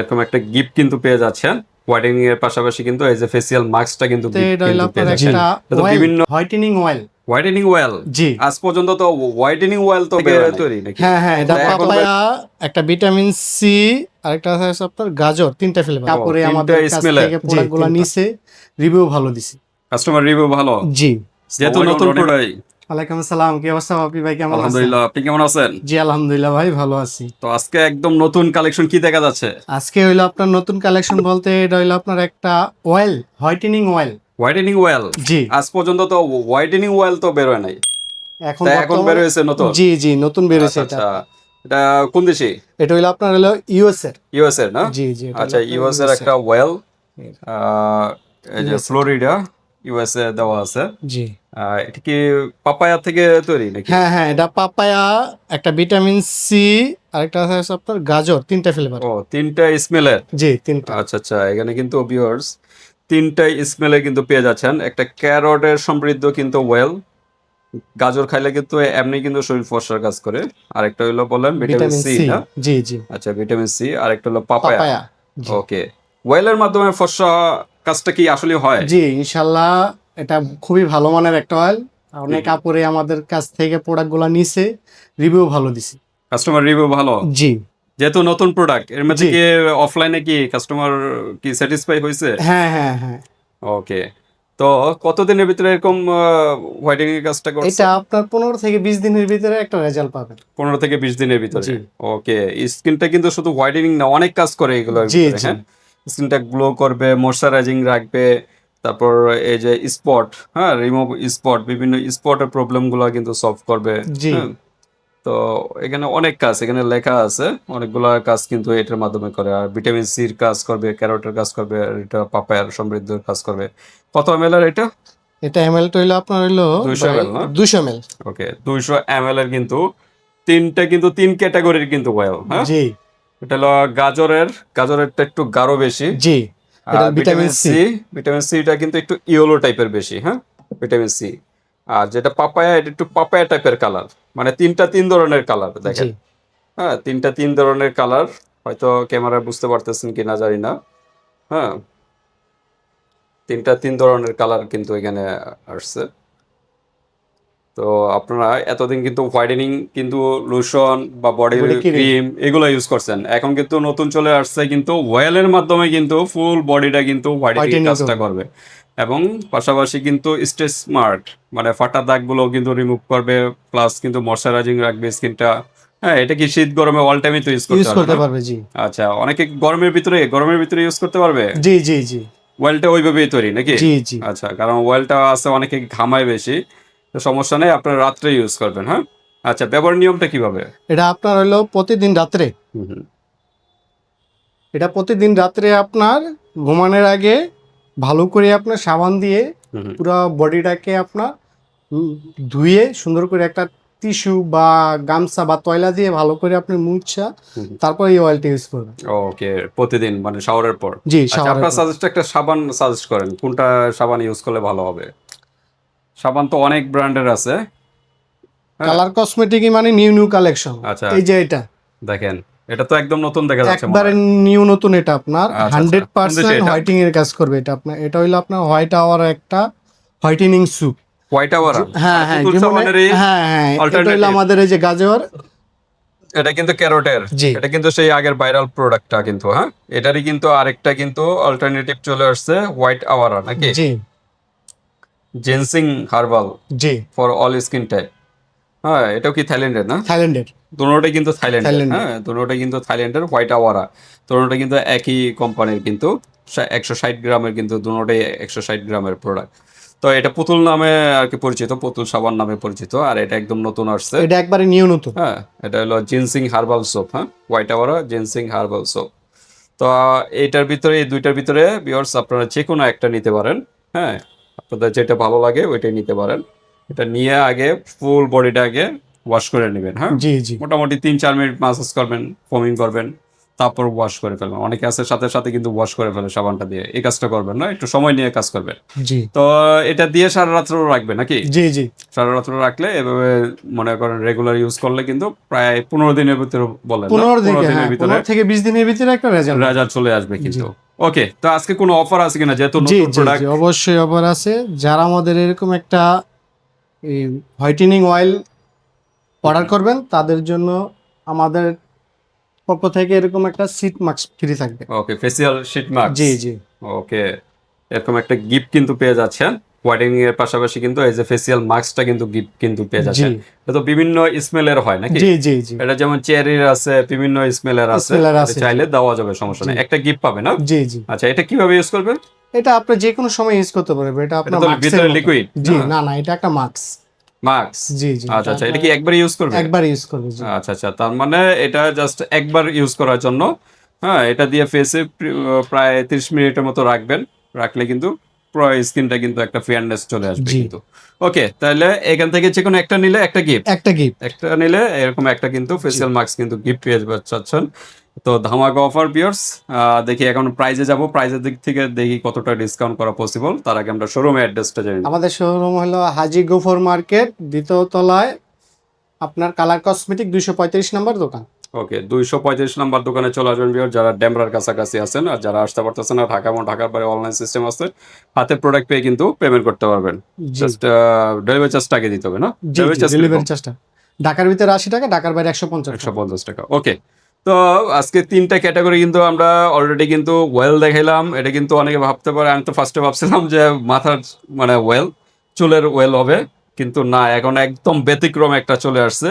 এরকম একটা গিফট কিন্তু পেয়ে যাচ্ছেন। হোয়াইটেনিং এর পাশাপাশি কিন্তু এই যে ফেসিয়াল মাস্কটা কিন্তু এটা হলো পেয়ে আপনার যাচ্ছেন। একটা এটা তো বিভিন্ন হোয়াইটেনিং অয়েল। Whitening oil. জি। আজ পর্যন্ত তো হোয়াইটেনিং অয়েল তো তৈরি নাকি? হ্যাঁ হ্যাঁ, এটা এখন পাপায়া, একটা ভিটামিন সি, আরেকটা আছে আপনার গাজর, তিনটা ফ্লেভার। তারপরে তিনটা আমাদের কাছ স্মেলে। থেকে প্রোডাক্টগুলো নিছে, রিভিউ ভালো দিছি। কাস্টমার রিভিউ ভালো। জি। যেহেতু নতুন প্রোডাক্ট। ওয়ালাইকুম আসসালাম, কি অবস্থা বাপি ভাই, কেমন আছেন? আলহামদুলিল্লাহ, আপনি কেমন আছেন? জি আলহামদুলিল্লাহ ভাই, ভালো আছি। তো আজকে একদম নতুন কালেকশন কি দেখা যাচ্ছে? আজকে হইলো আপনার নতুন কালেকশন বলতে এটা হইলো আপনার একটা oil, whitening oil. Whitening oil. জি। আজ পর্যন্ত তো হোয়াইটেনিং অয়েল তো বের হয় নাই। এখন বের হয়েছে নতুন। জি জি, নতুন বের হয়েছে এটা। আচ্ছা, এটা কোন দেশি? এটা হইলো আপনার হলো ইউএস এর। ইউএস এর না? জি জি, এটা আচ্ছা, হলো ইউএস এর US একটা ওয়েল, এই যে US ফ্লোরিডা, ইউএস এ দেওয়া আছে। জি। এটা কি পাপায়া থেকে তৈরি নাকি? হ্যাঁ হ্যাঁ, এটা পাপায়া, একটা ভিটামিন সি, আরেকটা আছে আপনার গাজর, তিনটা ফ্লেভার। তিনটা স্মেলের। জি, তিনটা। আচ্ছা আচ্ছা, এখানে কিন্তু ভিউয়ার্স তিনটা স্মেলে কিন্তু পেয়ে যাচ্ছেন। একটা ক্যারটের সমৃদ্ধ কিন্তু ওয়েল, গাজর খাইলে কিন্তু এমনি কিন্তু শরীর ফর্সার কাজ করে। আরেকটা হলো বললেন ভিটামিন ভিটামিন সি সি। না? জি জি। আচ্ছা, ভিটামিন সি। আরেকটা হলো পাপায়া। পাপায়া। জি। ওকে, ওয়েলের মাধ্যমে ফর্সা কাজটা কি আসলে হয়? জি ইনশাল্লাহ, এটা খুবই ভালো মানের একটা অয়েল। অনেক কাপড়ে আমাদের কাছ থেকে প্রোডাক্টগুলো নিছে, রিভিউ ভালো দিছি। কাস্টমার রিভিউ ভালো। জি। যেহেতু নতুন প্রোডাক্ট, এর মধ্যে জি। কি অফলাইনে কি কাস্টমার কি স্যাটিসফাই হয়েছে? হ্যাঁ হ্যাঁ হ্যাঁ। ওকে, তো কতদিনের ভিতরে এরকম হোয়াইটেনিং এর কাজটা করছে? এটা আপনার 15 থেকে 20 দিনের ভিতরে একটা রেজাল্ট পাবেন। 15 থেকে 20 দিনের ভিতরে। জি। ওকে, স্কিনটা কিন্তু শুধু হোয়াইটেনিং না, অনেক কাজ করে এগুলোর জি ভিতরে। জি। হ্যাঁ, স্কিনটা গ্লো করবে, ময়শ্চারাইজিং রাখবে, তারপর এই যে স্পট, হ্যাঁ, রিমুভ স্পট, বিভিন্ন স্পটের প্রবলেমগুলো কিন্তু সলভ করবে। জি। হ্যাঁ, তো এখানে অনেক কাজ, এখানে লেখা আছে অনেকগুলা কাজ কিন্তু এটার মাধ্যমে করে। আর ভিটামিন সির কাজ করবে, ক্যারোটের কাজ করবে, আর এটা পাপায়ার সমৃদ্ধর কাজ করবে। কত এমএল এর এটা? এটা এমএল টা হইলো আপনার হইলো 200 ml না? 200 এমএল। ওকে, 200 এমএল এর কিন্তু তিনটা কিন্তু তিন ক্যাটাগরির কিন্তু অয়েল। হ্যাঁ, জি এটা হলো গাজরেরটা একটু গাঢ় বেশি। জি। এটা আর ভিটামিন সি। ভিটামিন সিটা কিন্তু একটু ইয়েলো টাইপের বেশি। হ্যাঁ, ভিটামিন সি। আর যেটা পাপায়া, এটা একটু পাপায়া টাইপের কালার। মানে তিন ধরনের কালার জি। দেখেন। হ্যাঁ, তিন ধরনের কালার। হয়তো ক্যামেরায় বুঝতে পারতেছেন কিনা জানি না। হ্যাঁ, তিন ধরনের কালার কিন্তু এখানে আসছে। তো আপনারা এতদিন কিন্তু হোয়াইটেনিং কিন্তু লোশন বা বডি Body cream। ক্রিম এগুলো ইউজ করছেন। এখন কিন্তু নতুন চলে আসছে কিন্তু ওয়েলের মাধ্যমে কিন্তু ফুল বডিটা কিন্তু হোয়াইটেনিং হোয়াইটেনিং কাজটা করবে। এবং পাশাপাশি কিন্তু স্ট্রেচ মার্ক, মানে ফাটা দাগগুলো কিন্তু রিমুভ করবে, প্লাস কিন্তু ময়শ্চারাইজিং রাখবে স্কিনটা। হ্যাঁ, এটা কি শীত গরমে অল টাইমই তো ইউজ ইউজ করতে করতে পারবে না? পারবে। জি আচ্ছা, অনেকে গরমের ভিতরে ইউজ করতে পারবে। জি জি জি। ওয়েলটা ওইভাবেই তৈরি নাকি? জি জি। আচ্ছা, কারণ ওয়েলটা আছে অনেকে ঘামায় বেশি, তো সমস্যা নেই, আপনারা রাত্রে ইউজ করবেন। হ্যাঁ, আচ্ছা, ব্যবহার নিয়মটা কিভাবে? এটা আপনার হইলো প্রতিদিন রাত্রে, হুম হুম। এটা প্রতিদিন রাত্রে আপনার ঘুমানোর আগে ভালো করে আপনার সাবান দিয়ে হুম হুম। পুরো বডিটাকে আপনার ধুয়ে সুন্দর করে একটা টিস্যু বা গামছা বা তয়লা দিয়ে ভালো করে আপনি মুছা, হুম হুম। তারপর এই অয়েলটা ইউজ করবেন। ওকে, প্রতিদিন মানে শাওয়ারের পর। জি, আচ্ছা, শাওয়ারের আপনার পর। সাজেস্ট একটা সাবান সাজেস্ট করেন, কোনটা সাবান ইউজ করলে ভালো হবে? সাবান তো অনেক ব্র্যান্ডের আছে। হ্যাঁ, কালার কসমেটিকই মানে নিউ নিউ কালেকশন। আচ্ছা, এই যে এটা দেখেন, এটা তো একদম নতুন দেখা যাচ্ছে মনে একবারে হয়। নিউ নতুন, এটা আপনার আচ্ছা আচ্ছা, কোন দেশে 100% এটা? হোয়াইটিং এর কাজ করবে। এটা আপনার, এটা হইলো আপনার হোয়াইট আওয়ার একটা হোয়াইটেনিং স্যুপ। White hour. হ্যাঁ হ্যাঁ, যেমন হ্যাঁ হ্যাঁ, এটা হইলো অল্টারনেটিভ। আমাদের এই যে গাজর। এটা কিন্তু ক্যারোটের। জি এটা কিন্তু সেই আগের ভাইরাল প্রোডাক্টটা কিন্তু। হ্যাঁ, এটারই কিন্তু আরেকটা কিন্তু অল্টারনেটিভ চলে আসছে, হোয়াইট আওয়ারা নাকি? জি জেনসিং হার্বাল জি। For all skin type. হ্যাঁ, এটাও কি থাইল্যান্ডের না? থাইল্যান্ডের। দুটোটাই কিন্তু থাইল্যান্ডের। থাইল্যান্ডের। হ্যাঁ, দুটোটাই কিন্তু থাইল্যান্ডের হোয়াইট আওয়ারা। দুটোটা কিন্তু একই কোম্পানির কিন্তু 160 গ্রামের কিন্তু দুটোটাই 160 গ্রামের প্রোডাক্ট। তো এটা পুতুল নামে আর কি পরিচিত, পুতুল সাবান নামে পরিচিত। আর এটা একদম নতুন আসছে। এটা একবারে নিউ নতুন। হ্যাঁ, এটা হলো জিনসিং হার্বাল সোপ। হ্যাঁ, white Awara ginseng herbal soap. তো এইটার ভিতরে, এই দুইটার ভিতরে ভিউয়ার্স আপনারা যে কোনো একটা নিতে পারেন। হ্যাঁ, আপনাদের যেটা ভালো লাগে ওইটাই নিতে পারেন। এটা নিয়ে আগে ফুল বডিটা আগে ওয়াশ করে নেবেন। হ্যাঁ, জি জি। মোটামুটি 3-4 মিনিট মাসাজ করবেন, ফোমিং করবেন, তারপর ওয়াশ করে ফেলবেন। অনেকে আছে সাথে সাথে কিন্তু ওয়াশ করে ফেলে সাবানটা দিয়ে, এই কাজটা করবেন না, একটু সময় নিয়ে কাজ করবেন। জি তো এটা দিয়ে সারা রাত্র রাখবে নাকি? জি জি সারা রাত্র রাখলে এভাবে মনে করেন রেগুলার ইউজ করলে কিন্তু প্রায় 15 দিনের ভিতরে, বলেন না, 15 15 থেকে, দিনের হ্যাঁ, ভিতরে 15 থেকে 20 দিনের ভিতরে একটা রেজাল্ট। রেজাল্ট চলে আসবে কিন্তু। ওকে, তো আজকে কোনো অফার আছে কিনা, যেহেতু জি নতুন জি প্রোডাক্ট? জি, অবশ্যই অফার আছে। যারা আমাদের এরকম একটা হোয়াইটেনিং অয়েল অর্ডার করবেন তাদের জন্য আমাদের পক্ষ থেকে এরকম একটা সিট মাস্ক ফ্রি থাকবে। ওকে, ফেসিয়াল শিট মাস্ক। জি জি ওকে, এরকম একটা গিফট কিন্তু পেয়ে যাচ্ছেন। হোয়াইটেনিং এর পাশাপাশি কিন্তু এই যে ফেসিয়াল মাস্কটা কিন্তু গিফট কিন্তু পেয়ে জি যাচ্ছেন। এটা তো বিভিন্ন স্মেলের হয় নাকি? জি জি জি এটা যেমন চেরির আছে, বিভিন্ন স্মেলের আছে, স্মেলার এটা আছে, চাইলে দেওয়া যাবে, সমস্যা নেই, জি। একটা গিফট পাবে না? জি জি, আচ্ছা, এটা কিভাবে ইউজ করবেন? এটা আপনি যে কোনো সময় ইউজ করতে পারবেন। এটা এটা আপনার তো মাস্কের ভিতরে মতো। লিকুইড জি, না না, এটা একটা মাস্ক। মাস্ক। জি জি, আচ্ছা আচ্ছা, এটা কি একবার ইউজ করবে? একবার ইউজ করবে। জি আচ্ছা আচ্ছা, তার মানে এটা জাস্ট একবার ইউজ করার জন্য। হ্যাঁ, এটা দিয়ে ফেসে প্রায় 30 মিনিটের মতো রাখবেন। রাখলে কিন্তু পুরো স্কিনটা কিন্তু একটা ফেয়ারনেস চলে আসবে জি, কিন্তু। ওকে, তাহলে এখান থেকে যে কোনো একটা নিলে একটা গিফট, একটা গিফট। একটা নিলে এরকম একটা কিন্তু ফেসিয়াল মাস্ক কিন্তু গিফট পেয়ে যাচ্ছেন। তো ধামাকা অফার পিয়ার্স। দেখি এখন প্রাইজে যাব, প্রাইজের দিক থেকে দেখি কতটা ডিসকাউন্ট করা পসিবল। তার আগে আমরা শোরুমের অ্যাড্রেসটা জানি। আমাদের শোরুম হলো হাজি গফর মার্কেট, দ্বিতীয় তলায়, আপনার কালার কসমেটিক 235 নম্বর দোকান। ওকে, 235 নাম্বার দোকানে চলে আসবেন ভিউয়ার, যারা ডেমরার কাছাকাছি আছেন। আর যারা আসতে পারতেছেন না, ঢাকা এবং ঢাকার বাইরে অনলাইন সিস্টেম আছে, হাতে প্রোডাক্ট পেয়ে কিন্তু পেমেন্ট করতে পারবেন। জি জাস্ট ডেলিভারি চার্জটা আগে দিতে হবে না? জি ডেলিভারি জি, চার্জ ডেলিভারি চার্জটা ঢাকার ভিতরে 80 টাকা, ঢাকার বাইরে 150 টাকা। 150 টাকা। ওকে, তো আজকে 3টা ক্যাটাগরি কিন্তু আমরা অলরেডি কিন্তু ওয়েল দেখাইলাম। এটা কিন্তু অনেকে ভাবতে পারে, আমি তো ফার্স্টে ভাবছিলাম যে মাথার মানে ওয়েল, চুলের ওয়েল হবে, কিন্তু না, এখন একদম ব্যতিক্রম একটা চলে আসছে,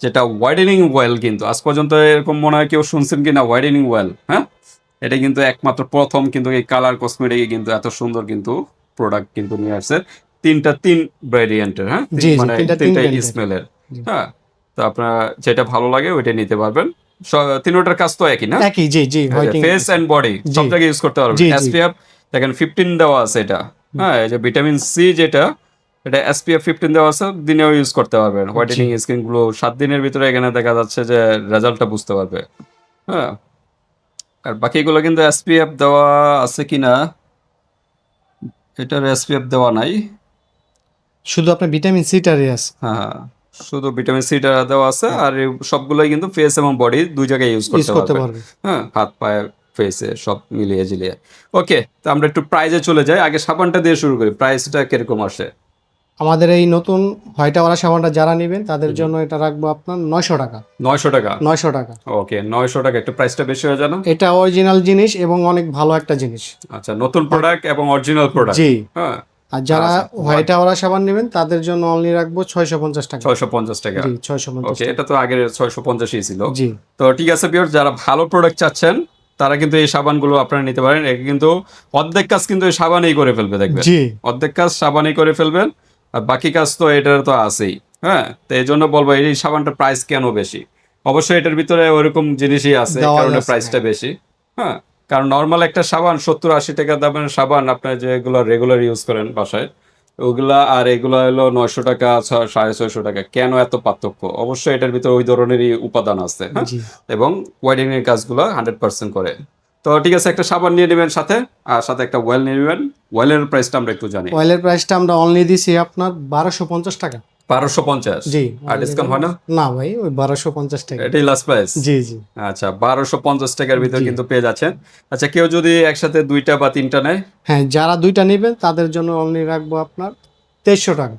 যেটা হোয়াইটেনিং ওয়েল। কিন্তু আজ পর্যন্ত এরকম মনে হয় কেউ শুনছেন কিনা হোয়াইটেনিং ওয়েল? হ্যাঁ, এটা কিন্তু একমাত্র প্রথম কিন্তু এই কালার কসমেটিকে কিন্তু এত সুন্দর কিন্তু প্রোডাক্ট কিন্তু নিয়ে আসছে। তিন ভ্যারিয়েন্টের, হ্যাঁ, জি জি, মানে তিন তিনটা ব্র্যান্ডের। স্মেলের। হ্যাঁ, তো আপনার যেটা ভালো লাগে ওইটা নিতে পারবেন। তিনোটার কাজ তো একই না? একই, জি জি, হোয়াইটিং। ফেস অ্যান্ড বডি সব জি জায়গায় ইউজ করতে পারবেন। জি জি এসপিএফ দেখেন 15 দেওয়া আছে এটা। হ্যাঁ, এই যে ভিটামিন সি যেটা, এটা এসপিএফ 15 দেওয়া আছে, দিনেও ইউজ করতে পারবেন। হোয়াইটেনিং স্কিন গুলো 7 দিনের ভিতরে এখানে দেখা যাচ্ছে যে রেজাল্টটা বুঝতে পারবে। হ্যাঁ, আর বাকিগুলো কিন্তু এসপিএফ দেওয়া আছে কিনা, এটার এসপিএফ দেওয়া নাই। শুধু আপনার ভিটামিন সিটারই আছে। হ্যাঁ, শুধু ভিটামিন সিটা দেওয়া আছে। আর এই সবগুলোই কিন্তু ফেস এবং বডি দুই জায়গায় ইউজ ইউজ করতে করতে পারবেন। পারবে। হ্যাঁ, হাত পায়ে ফেসে সব মিলিয়ে ঝিলিয়ে। ওকে, তো আমরা একটু প্রাইজে চলে যাই। আগে সাবানটা দিয়ে শুরু করি, প্রাইসটা কিরকম আসে? আমাদের এই নতুন হোয়াইট আওয়ারা সাবানটা যারা নেবেন তাদের জন্য এটা রাখবো আপনার 900 টাকা। 900 টাকা। 900 টাকা। ওকে, 900 টাকা, একটু প্রাইসটা বেশি হয়ে যায় না? এটা অরিজিনাল জিনিস এবং অনেক ভালো একটা জিনিস। আচ্ছা, নতুন প্রোডাক্ট এবং অরিজিনাল প্রোডাক্ট। জি, হ্যাঁ, আর যারা আচ্ছা, হোয়াইট আওয়ারা সাবান নেবেন তাদের জন্য অনলি রাখবো 650 টাকা। 650 টাকা। জি, 650 ওকে, টাকা। এটা তো আগের 650ই ছিল। জি তো ঠিক আছে ভিউয়ার, যারা ভালো প্রোডাক্ট চাচ্ছেন তারা কিন্তু এই সাবানগুলো আপনারা নিতে পারেন। এটা কিন্তু অর্ধেক কাজ কিন্তু এই সাবানেই করে ফেলবে, দেখবেন জি অর্ধেক কাজ সাবানেই করে ফেলবেন। আর বাকি কাজ তো এটার তো আছেই। হ্যাঁ, তো এই জন্য বলবো এই সাবানটার প্রাইস কেন বেশি। অবশ্যই এটার ভিতরে ওরকম জিনিসই আছে, এই দেওয়া কারণে আছে, প্রাইসটা হ্যাঁ। বেশি। হ্যাঁ, কারণ নর্মাল একটা সাবান 70-80 টাকা দামের সাবান আপনার যেগুলো রেগুলার ইউজ করেন বাসায়, ওগুলা আর এগুলা হলো 900 টাকা, 650 টাকা। কেন এত পার্থক্য? অবশ্যই এটার ভিতরে ওই ধরনেরই উপাদান আছে। হ্যাঁ, জি, এবং ওয়েডিং এর কাজগুলো 100% করে। তো ঠিক আছে, একটা সাবান নিয়ে নেবেন সাথে, আর সাথে একটা ওয়েল নিয়ে নেবেন। ওয়েলের প্রাইসটা আমরা একটু জানি। অয়েলের প্রাইসটা আমরা অনলি দিছি আপনার 1250 টাকা। 1250। জি, আর ডিসকাউন্ট হয় না? না ভাই, ওই 1250 টাকা। এটাই লাস্ট প্রাইস? জি জি আচ্ছা, 1250 টাকার ভিতর জি, কিন্তু পেয়ে যাচ্ছেন। আচ্ছা, কেউ যদি একসাথে 2টা বা 3টা নেয়, হ্যাঁ, যারা দুইটা নেবেন তাদের জন্য অনলি রাখবো আপনার 2300 টাকা।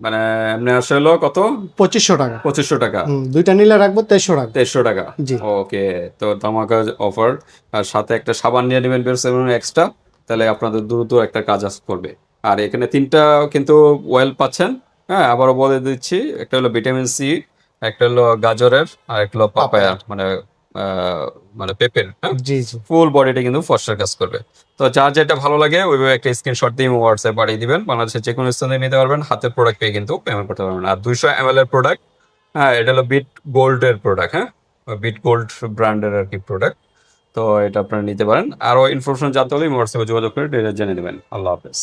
মানে এমনি আসে হলো কত? 2500 টাকা। 2500 টাকা। দুইটা নিলে রাখবো 2300 টাকা। 2300 টাকা। জি ওকে, তো ধামাকা অফার। আর সাথে একটা সাবান নিয়ে নেবেন বের এক্সট্রা, তাহলে আপনাদের দ্রুত একটা কাজ করবে। আর এখানে 3টা কিন্তু ওয়েল পাচ্ছেন। হ্যাঁ, আবারও বলে দিচ্ছি, একটা হলো ভিটামিন সি, একটা হলো গাজরের, আর একটা হলো পাপায়া, মানে মানে পেঁপের। হ্যাঁ, জি জি, ফুল বডিটা কিন্তু ফর্সার কাজ করবে। তো যার যেটা ভালো লাগে ওইভাবে একটা স্ক্রিনশট দিয়ে হোয়াটসঅ্যাপ পাঠিয়ে দিবেন। বাংলাদেশের যে কোনো স্থানে নিতে পারবেন, হাতের প্রোডাক্ট পেয়ে কিন্তু পেমেন্ট করতে পারবেন। আর 200 ml এর প্রোডাক্ট। হ্যাঁ, এটা হলো বিট গোল্ডের প্রোডাক্ট। হ্যাঁ, বিট গোল্ড ব্র্যান্ডের আর কি প্রোডাক্ট। তো এটা আপনারা নিতে পারেন। আরও ইনফরমেশন জানতে হলে হোয়াটসঅ্যাপে যোগাযোগ করে জেনে নেবেন। আল্লাহ হাফেজ।